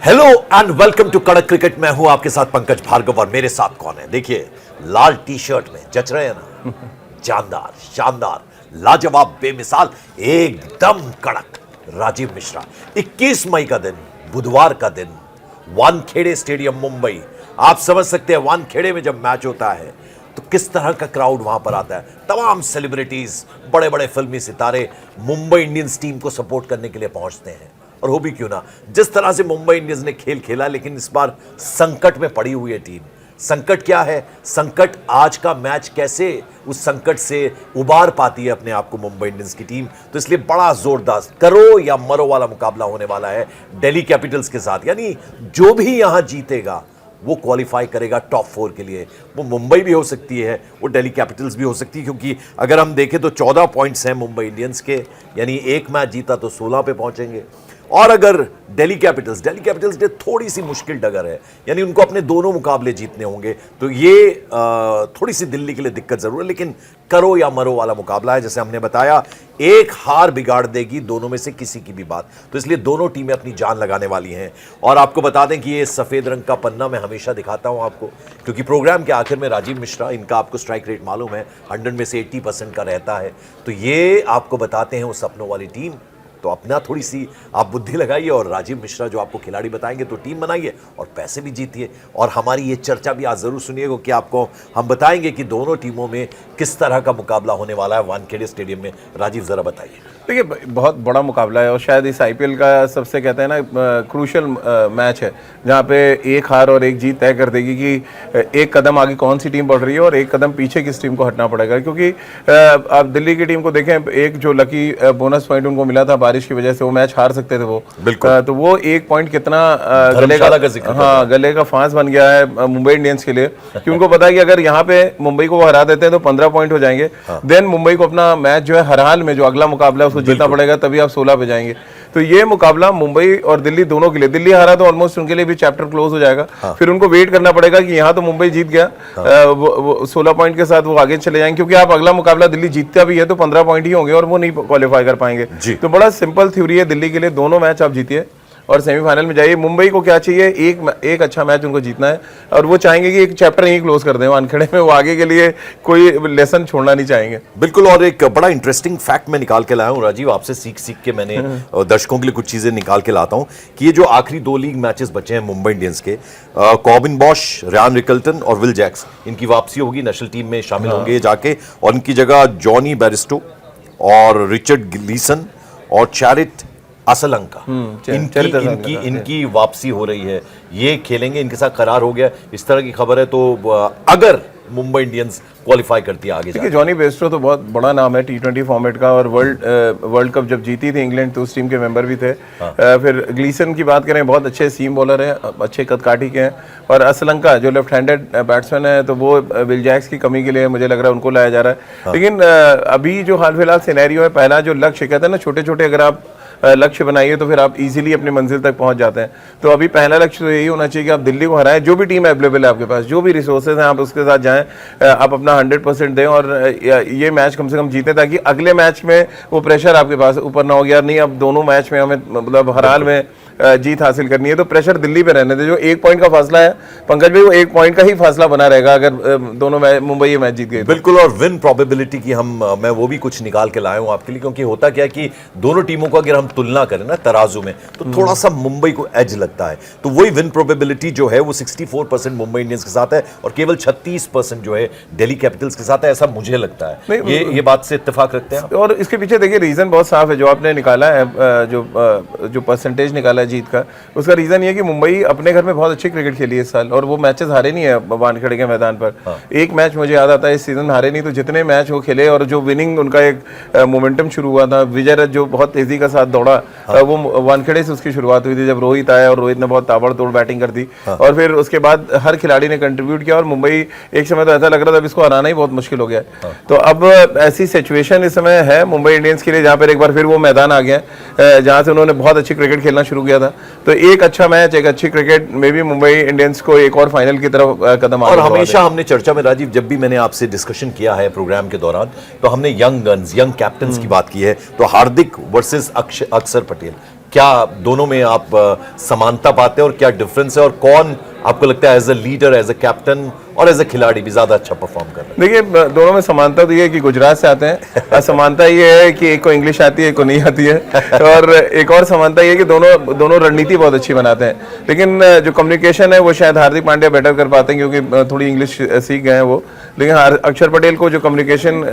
Hello and welcome to कड़क cricket. मैं हूं आपके साथ पंकज भार्गव और मेरे साथ कौन है? देखिए, लाल टी शर्ट में जच रहे हैं ना, जानदार, शानदार, लाजवाब, बेमिसाल, एकदम कड़क राजीव मिश्रा। 21 मई का दिन, बुधवार का दिन, वानखेड़े स्टेडियम मुंबई। आप समझ सकते हैं वानखेड़े में जब मैच होता है तो किस तरह का क्राउड वहां पर आता है। तमाम सेलिब्रिटीज, बड़े बड़े फिल्मी सितारे मुंबई इंडियंस टीम को सपोर्ट करने के लिए पहुंचते हैं। और हो भी क्यों ना, जिस तरह से मुंबई इंडियंस ने खेल खेला, लेकिन इस बार संकट में पड़ी हुई है टीम। संकट क्या है? संकट आज का मैच कैसे उस संकट से उबार पाती है अपने आप को मुंबई इंडियंस की टीम। तो इसलिए बड़ा जोरदार करो या मरो वाला मुकाबला होने वाला है दिल्ली कैपिटल्स के साथ। यानी जो भी यहां जीतेगा वो क्वालिफाई करेगा टॉप 4 के लिए। वो मुंबई भी हो सकती है, वो दिल्ली कैपिटल्स भी हो सकती है, क्योंकि अगर हम देखें तो 14 पॉइंट्स हैं मुंबई इंडियंस के, यानी एक मैच जीता तो 16 पे पहुंचेंगे। और अगर दिल्ली कैपिटल्स ने थोड़ी सी मुश्किल डगर है, यानी उनको अपने दोनों मुकाबले जीतने होंगे, तो ये थोड़ी सी दिल्ली के लिए दिक्कत जरूर है। लेकिन करो या मरो वाला मुकाबला है। जैसे हमने बताया, एक हार बिगाड़ देगी दोनों में से किसी की भी बात। तो इसलिए दोनों टीमें अपनी जान लगाने वाली हैं। और आपको बता दें कि ये सफेद रंग का पन्ना मैं हमेशा दिखाता हूं आपको, क्योंकि प्रोग्राम के आखिर में राजीव मिश्रा, इनका आपको स्ट्राइक रेट मालूम है, 100 में से 80% का रहता है। तो ये आपको बताते हैं वो सपनों वाली टीम। तो अपना थोड़ी सी आप बुद्धि लगाइए और राजीव मिश्रा जो आपको खिलाड़ी बताएंगे तो टीम बनाइए और पैसे भी जीतिए। और हमारी ये चर्चा भी आज जरूर सुनिएगा कि आपको हम बताएंगे कि दोनों टीमों में किस तरह का मुकाबला होने वाला है वानखेड़े स्टेडियम में। राजीव, जरा बताइए। देखिए, बहुत बड़ा मुकाबला है और शायद इस आईपीएल का सबसे कहते हैं ना क्रूशियल मैच है, जहाँ पे एक हार और एक जीत तय कर देगी कि एक कदम आगे कौन सी टीम बढ़ रही है और एक कदम पीछे किस टीम को हटना पड़ेगा। क्योंकि आप दिल्ली की टीम को देखें, एक जो लकी बोनस पॉइंट उनको मिला था बारिश की वजह से, वो मैच हार सकते थे वो, तो वो एक पॉइंट कितना गले का फांस बन गया है मुंबई इंडियंस के लिए। क्योंकि उनको पता है कि अगर यहाँ पे मुंबई को वो हरा देते हैं तो 15 पॉइंट हो जाएंगे। देन मुंबई को अपना मैच जो है हर हाल में जो अगला मुकाबला उसको जीतना पड़ेगा, तभी आप 16 पे जाएंगे। तो ये मुकाबला मुंबई और दिल्ली दोनों के लिए, दिल्ली हारा तो ऑलमोस्ट उनके लिए भी चैप्टर क्लोज हो जाएगा। फिर उनको वेट करना पड़ेगा कि यहाँ तो मुंबई जीत गया, 16 पॉइंट के साथ वो आगे चले जाएंगे। क्योंकि आप अगला मुकाबला दिल्ली जीतता भी है तो 15 पॉइंट ही होंगे और वो नहीं क्वालिफाई कर पाएंगे। तो बड़ा सिंपल थ्योरी है दिल्ली के लिए, दोनों मैच आप जीतिए और सेमीफाइनल में जाइए। मुंबई को क्या चाहिए? एक अच्छा मैच उनको जीतना है और वो चाहेंगे कि एक चैप्टर ही क्लोज कर दें वानखेड़े में। वो आगे के लिए कोई लेसन छोड़ना नहीं चाहेंगे। बिल्कुल। और एक बड़ा इंटरेस्टिंग फैक्ट मैं निकाल के लाया हूं राजीव, आपसे सीख के मैंने दर्शकों के लिए कुछ चीजें निकाल के लाता हूं कि ये जो आखिरी 2 लीग मैचेस बचे हैं मुंबई इंडियंस के, कॉबिन बॉश, रयान रिकल्टन और विल जैक्स, इनकी वापसी होगी, नेशनल टीम में शामिल होंगे जाके, और इनकी जगह जॉनी बैरिस्टो और रिचर्ड ग्लीसन और चैरिट असलंका, इनकी वापसी हो रही है। ये खेलेंगे, इनके साथ करार हो गया, इस तरह की खबर है। तो अगर मुंबई इंडियंस क्वालिफाई करती है आगे, देखिए जॉनी बेस्टो तो बहुत बड़ा नाम है T20 फॉर्मेट का, और वर्ल्ड कप जब जीती थी इंग्लैंड तो उस टीम के मेंबर भी थे। फिर ग्लीसन की बात करें, बहुत अच्छे सीम बॉलर हैं, अच्छे कदकाठी के हैं। और असलंका जो लेफ्ट हैंडेड बैट्समैन है, तो वो विल जैक्स की कमी के लिए मुझे लग रहा है उनको लाया जा रहा है। लेकिन अभी जो हाल फिलहाल सिनेरियो है, पहला जो लक्ष्य कहते हैं ना, छोटे छोटे अगर आप लक्ष्य बनाइए तो फिर आप इजीली अपनी मंजिल तक पहुंच जाते हैं। तो अभी पहला लक्ष्य तो यही होना चाहिए कि आप दिल्ली को हराएं। जो भी टीम अवेलेबल है आपके पास, जो भी रिसोर्सेज हैं, आप उसके साथ जाएं, आप अपना 100% दें और ये मैच कम से कम जीतें, ताकि अगले मैच में वो प्रेशर आपके पास ऊपर ना हो गया। नहीं, अब दोनों मैच में हमें मतलब हर हाल में जीत हासिल करनी है, तो प्रेशर दिल्ली पे रहने दे। जो 1 पॉइंट का फासला है पंकज भाई, वो 1 पॉइंट का ही फासला बना रहेगा अगर दोनों मुंबई ये मैच जीत गई। बिल्कुल। और विन प्रोबेबिलिटी की मैं वो भी कुछ निकाल के लाया हूं आपके लिए, क्योंकि होता क्या है कि दोनों टीमों को अगर हम तुलना करें ना तराजू में, तो थोड़ा सा मुंबई को एज लगता है। तो वही विन प्रोबेबिलिटी जो है वो 64% मुंबई इंडियंस के साथ है और केवल 36% जो है दिल्ली कैपिटल्स के साथ है, ऐसा मुझे लगता है। ये बात से इत्तेफाक रखते हैं। और इसके पीछे देखिए रीजन बहुत साफ है जो आपने निकाला है, जो परसेंटेज निकाला है जीत का। उसका रीजन ये है कि मुंबई अपने घर में बहुत अच्छी क्रिकेट खेली है इस साल, और वो मैचेस हारे नहीं है वानखेड़े के मैदान पर। एक मैच मुझे याद आता है इस सीजन हारे नहीं, तो जितने मैच वो खेले और जो विनिंग उनका एक मोमेंटम शुरू हुआ था, विजय जो बहुत तेजी का साथ दौड़ा, वो वानखेड़े से उसकी शुरुआत हुई थी जब रोहित आया और रोहित ने बहुत ताबड़तोड़ बैटिंग कर दी। और फिर उसके बाद हर खिलाड़ी ने कंट्रीब्यूट किया और मुंबई एक समय तो ऐसा लग रहा था अब इसको हराना ही बहुत मुश्किल हो गया। तो अब ऐसी सिचुएशन इस समय है मुंबई इंडियंस के लिए, जहाँ पर एक बार फिर वो मैदान आ गया जहाँ से उन्होंने बहुत अच्छी क्रिकेट खेलना शुरू किया था। तो एक अच्छा मैच, एक अच्छी क्रिकेट में भी मुंबई इंडियंस को एक और फाइनल की तरफ कदम और हमेशा हमने चर्चा में राजीव, जब भी मैंने आपसे डिस्कशन किया है प्रोग्राम के दौरान, तो हमने यंग गन्स, यंग कैप्टन्स की बात की है। तो हार्दिक वर्सेस अक्षर पटेल, क्या दोनों में आप समानता पाते हैं और क्या डिफरेंस है, और कौन आपको लगता है as a leader, as a captain और एज अ खिलाड़ी भी ज्यादा अच्छा परफॉर्म कर रहे हैं? देखिए, दोनों में समानता तो ये है कि गुजरात से आते हैं, असमानता ये है कि एक को इंग्लिश आती है, एक को नहीं आती है, और एक और समानता ये है कि दोनों रणनीति बहुत अच्छी बनाते हैं, लेकिन जो कम्युनिकेशन है वो शायद हार्दिक पांड्या बेटर कर पाते हैं क्योंकि थोड़ी इंग्लिश सीख गए हैं वो, लेकिन अक्षर पटेल को जो कम्युनिकेशन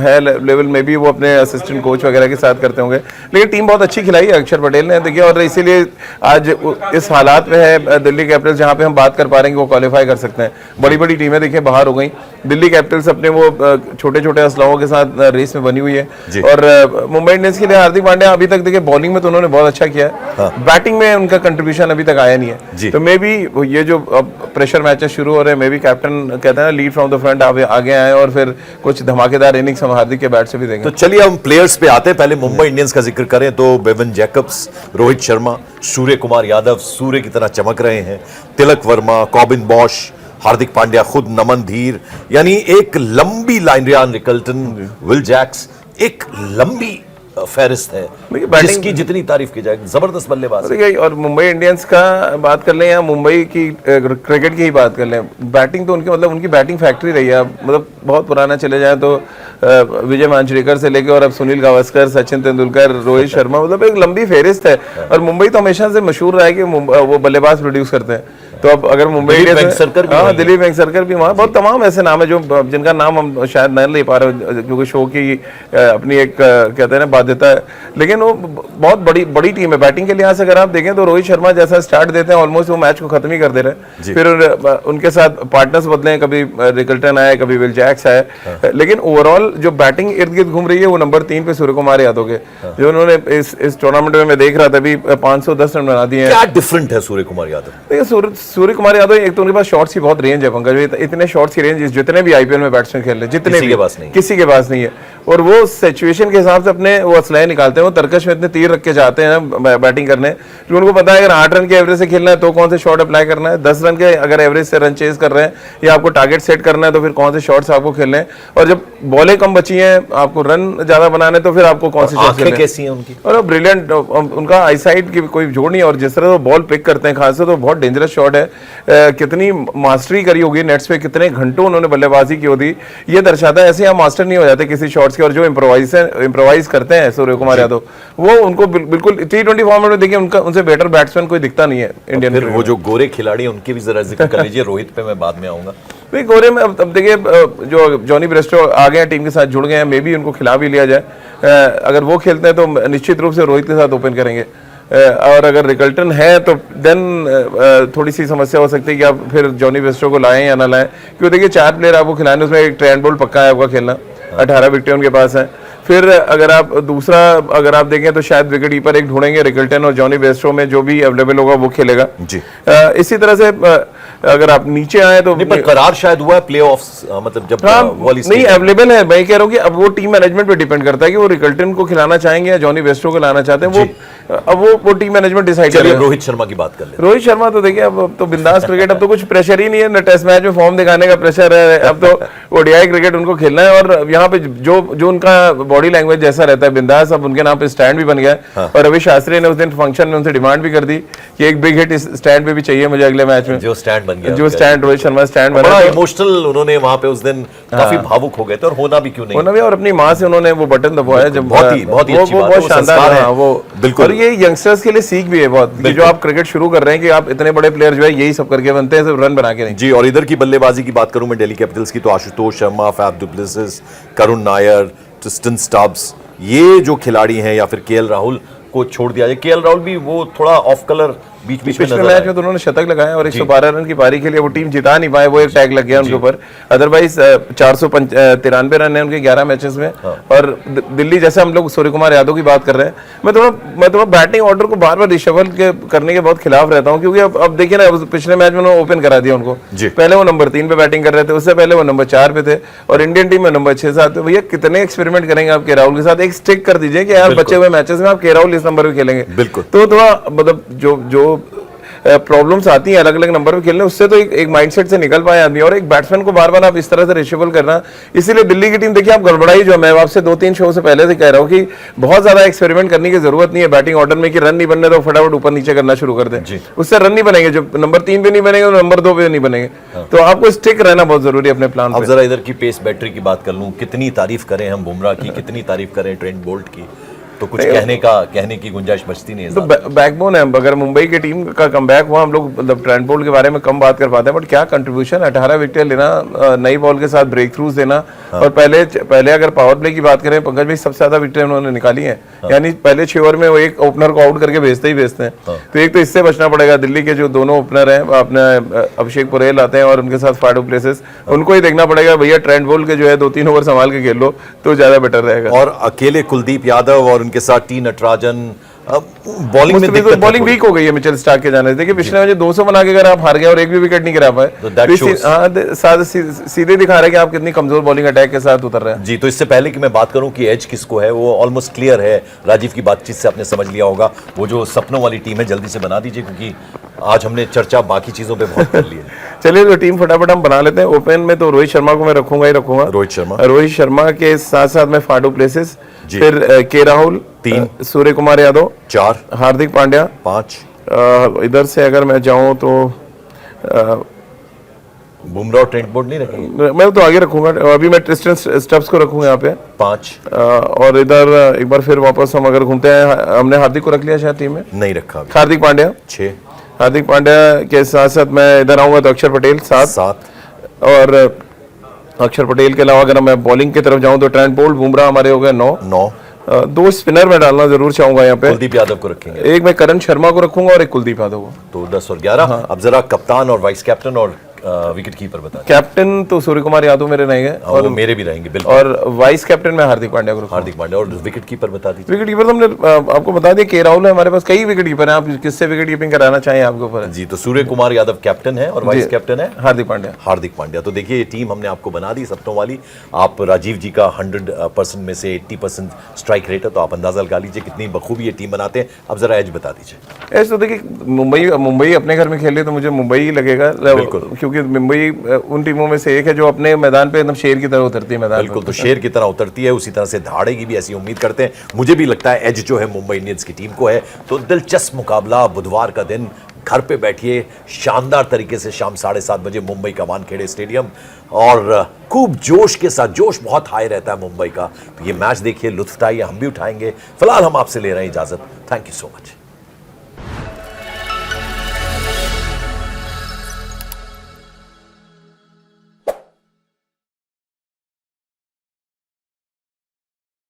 है लेवल में भी वो अपने असिस्टेंट कोच वगैरह के साथ करते होंगे, लेकिन टीम बहुत अच्छी खिलाई है अक्षर पटेल ने, देखिए, और इसीलिए आज इस हालात में है दिल्ली कैपिटल्स जहाँ पे हम बात कर पा रहे हैं कि वो क्वालिफाई कर सकते हैं। बड़ी बड़ी टीमें देखिए बाहर हो गई, दिल्ली कैपिटल्स अपने वो छोटे छोटे असलाओं के साथ रेस में बनी हुई है, और मुंबई इंडियंस के लिए हार्दिक पांड्या अभी तक देखिए बॉलिंग में तो उन्होंने बहुत अच्छा किया है, हाँ। बैटिंग में उनका कंट्रीब्यूशन अभी तक आया नहीं है, तो मे बी ये जो अब प्रेशर मैचेस शुरू हो रहे हैं, मे बी कैप्टन कहते हैं ना लीड फ्रॉम द फ्रंट आगे आए और फिर कुछ धमाकेदार इनिंग्स हम हार्दिक के बैट से भी देंगे। तो चलिए हम प्लेयर्स पे आते हैं, पहले मुंबई इंडियंस का जिक्र करें तो बेवन जैकब्स, रोहित शर्मा, सूर्य कुमार यादव सूर्य की तरह चमक रहे हैं, तिलक वर्मा, कॉबिन बॉश, हार्दिक पांड्या खुद, नमन धीर, यानी एक लंबी line, Ryan Rickelton, Will Jacks, एक लंबी फहरिस्त है जिसकी जितनी तारीफ की जाए, जबरदस्त बल्लेबाज। देखिए, और मुंबई इंडियंस का बात कर लें या मुंबई की क्रिकेट की ही बात कर लें, बैटिंग तो उनकी बैटिंग फैक्ट्री रही है, मतलब बहुत पुराना चले जाए तो विजय मांजरेकर से लेके और अब सुनील गावस्कर, सचिन तेंदुलकर, रोहित शर्मा, मतलब एक लंबी फहरिस्त है, और मुंबई तो हमेशा से मशहूर रहा है कि वो बल्लेबाज प्रोड्यूस करते हैं, तो अब अगर मुंबई दिलीप वेंकसरकर भी वहाँ, बहुत तमाम ऐसे नाम है जो जिनका नाम हम शायद नहीं ले पा रहे क्योंकि शो की अपनी एक कहते हैं ना बाध्यता है, लेकिन वो बहुत बड़ी टीम है बैटिंग के लिहाज से। अगर आप देखें तो रोहित शर्मा जैसा स्टार्ट देते हैं ऑलमोस्ट वो मैच को खत्म ही कर दे रहे हैं, फिर उनके साथ पार्टनर्स बदले, कभी रिकल्टन आए, कभी विल जैक्स आए, लेकिन ओवरऑल जो बैटिंग इर्द गिर्द घूम रही है वो नंबर 3 पे सूर्य कुमार यादव के, जो उन्होंने इस टूर्नामेंट में मैं देख रहा था अभी 510 रन बना दिए हैं। क्या डिफरेंट है सूर्य कुमार यादव? देखिए, सूर्य कुमार यादव एक तो उनके पास शॉट्स की बहुत रेंज है पंकज, इतने शॉट्स की रेंज जितने भी आईपीएल में बैट्समैन खेल रहे हैं, जितने किसी के पास नहीं है, और वो सिचुएशन के हिसाब से अपने वो असलाह निकालते हैं, वो तरकश में इतने तीर रख के जाते हैं बैटिंग करने, तो उनको पता है अगर 8 रन के एवरेज से खेलना है तो कौन से शॉट अप्लाई करना है, 10 रन के अगर एवरेज से रन चेज कर रहे हैं या आपको टारगेट सेट करना है तो फिर कौन से शॉट्स आपको खेलने हैं, और जब बॉलें कम बची हैं आपको रन ज्यादा बनाने तो फिर आपको कौन से शॉट खेलने हैं। कैसी हैं उनकी? और ब्रिलियंट, उनका आईसाइट की कोई जोड़ नहीं है, और जिस तरह वो बॉल पिक करते हैं खास से तो बहुत डेंजरस शॉट है, कितनी मास्टरी करी होगी नेट्स पे, कितने घंटों उन्होंने बल्लेबाजी की होती, ये दर्शाता है ऐसे आप मास्टर नहीं हो जाते किसी शॉट्स के, और जो इम्प्रोवाइज करते हैं सूर्य कुमार यादव, वो उनको बिल्कुल T20 फॉर्मेट में देखिए उनसे बेटर बैट्समैन कोई दिखता नहीं है इंडियन। फिर वो जो गोरे खिलाड़ी हैं उनके भी जरा जिक्र कर लीजिए, रोहित पे मैं बाद में आऊंगा। भाई गोरे में अब देखिए जो जॉनी ब्रेस्टो आ गए टीम के साथ जुड़ गए हैं, मे भी उनको खिला भी लिया जाए, अगर वो खेलते हैं तो निश्चित रूप से रोहित के साथ ओपन करेंगे, और अगर रिकल्टन है तो देन थोड़ी सी समस्या हो सकती है कि आप फिर जॉनी ब्रेस्टो को लाएं या ना लाएं, क्योंकि देखिए 4 प्लेयर आपको खिलाने, उसमें एक ट्रेंड बोल्ट पक्का है आपका खेलना, 18 विकेट उनके पास है, फिर अगर आप देखें तो शायद विकेट कीपर एक ढूंढेंगे, रिकल्टन और जॉनी ब्रेस्टो में जो भी अवेलेबल होगा वो खेलेगा जी। इसी तरह से अगर आप नीचे आए तो नहीं, पर करार शायद हुआ है प्लेऑफ्स, मतलब जब नहीं अवेलेबल है, मैं कह रहा हूँ कि अब वो टीम मैनेजमेंट पे डिपेंड करता है कि वो रिकल्टन को खिलाना चाहेंगे या जॉनी ब्रेस्टो को लाना चाहते हैं, वो टीम मैनेजमेंट डिसाइड करेगा। रोहित शर्मा की बात कर ले। रोहित शर्मा तो देखिए अब तो बिंदास क्रिकेट, अब तो कुछ प्रेशर ही नहीं है, टेस्ट मैच में फॉर्म दिखाने का प्रेशर है, अब तो ओडीआई क्रिकेट उनको खेलना है, और यहाँ पे जो उनका बॉडी लैंग्वेज जैसा रहता है बिंदास, अब उनके नाम पे स्टैंड भी बन गया है, और रवि शास्त्री ने उस दिन फंक्शन में उनसे डिमांड भी कर दी कि एक बिग हिट इस स्टैंड पे भी चाहिए मुझे अगले मैच में, जो स्टैंड बन गया, जो स्टैंड रोहित शर्मा स्टैंड बना, बड़ा इमोशनल उन्होंने वहां पे उस दिन काफी भावुक हो गए थे, और होना भी क्यों नहीं, होना भी, और अपनी माँ से उन्होंने वो बटन दबाया जब, बहुत ही अच्छी बात है, बहुत शानदार है वो बिल्कुल, और ये यंगस्टर्स के लिए सीख भी है बहुत, कि जो आप क्रिकेट शुरू कर रहे हैं कि आप इतने बड़े प्लेयर जो है यही सब करके बनते हैं, सिर्फ रन बना के नहीं जी। और इधर की बल्लेबाजी की बात करूं मैं दिल्ली कैपिटल्स की, तो Ashutosh Sharma, Faf du Plessis, Karun Nair, Tristan Stubbs, ये जो खिलाड़ी हैं, या फिर केएल राहुल को छोड़ दिया जाए, केएल राहुल भी वो थोड़ा ऑफ कलर बीच में पिछले मैच में तो उन्होंने शतक लगाया और 112 रन की पारी के लिए वो टीम जिता नहीं पाए, वो एक टैग लग गया उनके ऊपर, अदरवाइज 493 रन है उनके 11 मैचेस में, और दिल्ली जैसे हम लोग सूर्य कुमार यादव की बात कर रहे हैं, मैं थोड़ा बैटिंग ऑर्डर को बार बार रिशफल करने के बहुत खिलाफ रहता हूँ, क्योंकि अब देखिए ना पिछले मैच में उन्होंने ओपन करा दिया उनको, पहले वो नंबर 3 पे बैटिंग कर रहे थे, उससे पहले वो नंबर 4 पे थे, और इंडियन टीम में नंबर 6-7 पे, भैया कितने एक्सपेरिमेंट करेंगे आप के राहुल के साथ, एक स्टिक कर दीजिए कि यार बचे हुए मैचेस में आप के राहुल इस नंबर पे खेलेंगे, बिल्कुल, तो थोड़ा मतलब जो प्रॉब्लम्स आती हैं अलग अलग नंबर पे खेलने, उससे तो एक माइंडसेट से निकल पाए आदमी। और एक बैट्समैन को बार बार आप इस तरह से रिशेबल करना, इसीलिए दिल्ली की टीम देखिए आप गड़बड़ाई जो, मैं आपसे 2-3 शो से पहले से कह रहा हूँ कि बहुत ज्यादा एक्सपेरिमेंट करने की जरूरत नहीं है बैटिंग ऑर्डर में, कि रन नहीं बनने तो फटाफट ऊपर नीचे करना शुरू कर दें, उससे रन नहीं बनेंगे। जब नंबर 3 पे नहीं बनेंगे तो नंबर 2 पे नहीं बनेंगे। तो आपको स्टिक रहना बहुत जरूरी है अपने प्लान अब पे। जरा इधर की पेस बैटरी की बात कर लूं, कितनी तारीफ करें हम बुमराह की, कितनी तारीफ करें ट्रेंट बोल्ट की, तो कुछ कहने की गुंजाइश बचती नहीं है। तो बैकबोन है। अगर मुंबई की टीम का कमबैक हुआ, हम लोग मतलब ट्रेंट बोल्ट के बारे में कम बात कर पाते हैं, बट क्या कंट्रीब्यूशन, 18 विकेट लेना, नई बॉल के साथ ब्रेक थ्रूज देना। और पहले अगर पावर प्ले की बात करें, पंकज भाई सबसे ज्यादा विकेट उन्होंने निकाली है। यानी पहले 6 ओवर में वो एक ओपनर को आउट करके भेजते हैं। तो एक तो इससे बचना पड़ेगा। दिल्ली के जो दोनों ओपनर हैं, अपने अभिषेक पुरेल आते हैं और उनके साथ फाफ डु प्लेसिस, उनको ही देखना पड़ेगा भैया ट्रेंट बोल्ट के जो है 2-3 ओवर संभाल के खेल लो तो ज्यादा बेटर रहेगा। और अकेले कुलदीप यादव और उनके साथ टी नटराजन, बॉलिंग में तो बॉलिंग वीक हो गई है मिचेल स्टार्क के जाने से। देखिए पिछले मैच 200 बना के अगर आप हार गए और एक भी विकेट नहीं गिरा पाए, तो सीधे दिखा रहा है कि आप कितनी कमजोर बॉलिंग अटैक के साथ उतर रहे हैं। जी, तो इससे पहले कि मैं बात करूं कि एज किसको है, वो ऑलमोस्ट क्लियर है। राजीव की बातचीत से आपने समझ लिया होगा, वो जो सपनों वाली टीम है जल्दी से बना दीजिए, क्योंकि आज हमने चर्चा बाकी चीजों पे बहुत कर ली है। चलिए तो टीम फटाफट हम बना लेते हैं। ओपन में तो रोहित शर्मा को मैं रखूंगा ही रखूंगा। रोहित शर्मा के साथ साथ मैं फाफ डु प्लेसिस, फिर के राहुल 3, सूर्य कुमार यादव 4, हार्दिक पांड्या 5, इधर से अगर मैं जाऊं तो बुमराह और ट्रेंट बोल्ट नहीं रखेंगे, मैं तो आगे रखूंगा। अभी मैं ट्रिस्टन स्टब्स को रखूंगा यहाँ पे 5। और इधर एक बार फिर वापस हम अगर घूमते हैं, हमने हार्दिक को रख लिया शायद टीम में, नहीं रखा। हार्दिक पांड्या 6, हार्दिक पांड्या के साथ साथ मैं इधर आऊंगा तो अक्षर पटेल 7। और अक्षर पटेल के अलावा अगर मैं बॉलिंग की तरफ जाऊं तो ट्रेंट बोल्ट, बुमराह हमारे हो गए 9। 2 स्पिनर में डालना जरूर चाहूंगा यहाँ पे। कुलदीप यादव को रखेंगे, एक मैं करण शर्मा को रखूंगा और एक कुलदीप यादव को। तो 10 और 11। अब जरा कप्तान और वाइस कैप्टन और विकेट कीपर बता। कैप्टन तो सूर्य कुमार यादव मेरे रहेंगे और मेरे भी रहेंगे बिल्कुल। और वाइस कैप्टन में हार्दिक पांड्या को रखूंगा। हार्दिक पांड्या। और विकेट कीपर बता दीजिए। विकेट कीपर तो हमने आपको बता दिया, के राहुल है हमारे पास। कई विकेट कीपर हैं, आप किससे विकेट कीपिंग कराना चाहें आपके ऊपर है। जी, तो सूर्य कुमार यादव कैप्टन है और वाइस कैप्टन है हार्दिक पांड्या। हार्दिक पांड्या। तो देखिए ये टीम हमने आपको बना दी सपनों वाली। आप राजीव जी का 100% में से 80% स्ट्राइक रेट है, तो आप अंदाजा लगा लीजिए कितनी बखूबी ये टीम बनाते हैं। अब जरा एज बता दीजिए। एज तो देखिए मुंबई अपने घर में खेले तो मुझे मुंबई ही लगेगा, क्योंकि मुंबई उन टीमों में से एक है जो अपने मैदान पे एकदम शेर की तरह उतरती है मैदान। बिल्कुल, तो शेर की तरह उतरती है, उसी तरह से धाड़ेगी भी, ऐसी उम्मीद करते हैं। मुझे भी लगता है एज जो है मुंबई इंडियंस की टीम को है। तो दिलचस्प मुकाबला बुधवार का दिन, घर पे बैठिए शानदार तरीके से शाम 7:30 बजे मुंबई का वानखेड़े स्टेडियम, और खूब जोश के साथ, जोश बहुत हाई रहता है मुंबई का। तो ये मैच देखिए, लुत्फ उठाइए, हम भी उठाएंगे। फिलहाल हम आपसे ले रहे हैं इजाजत। Thank you so much.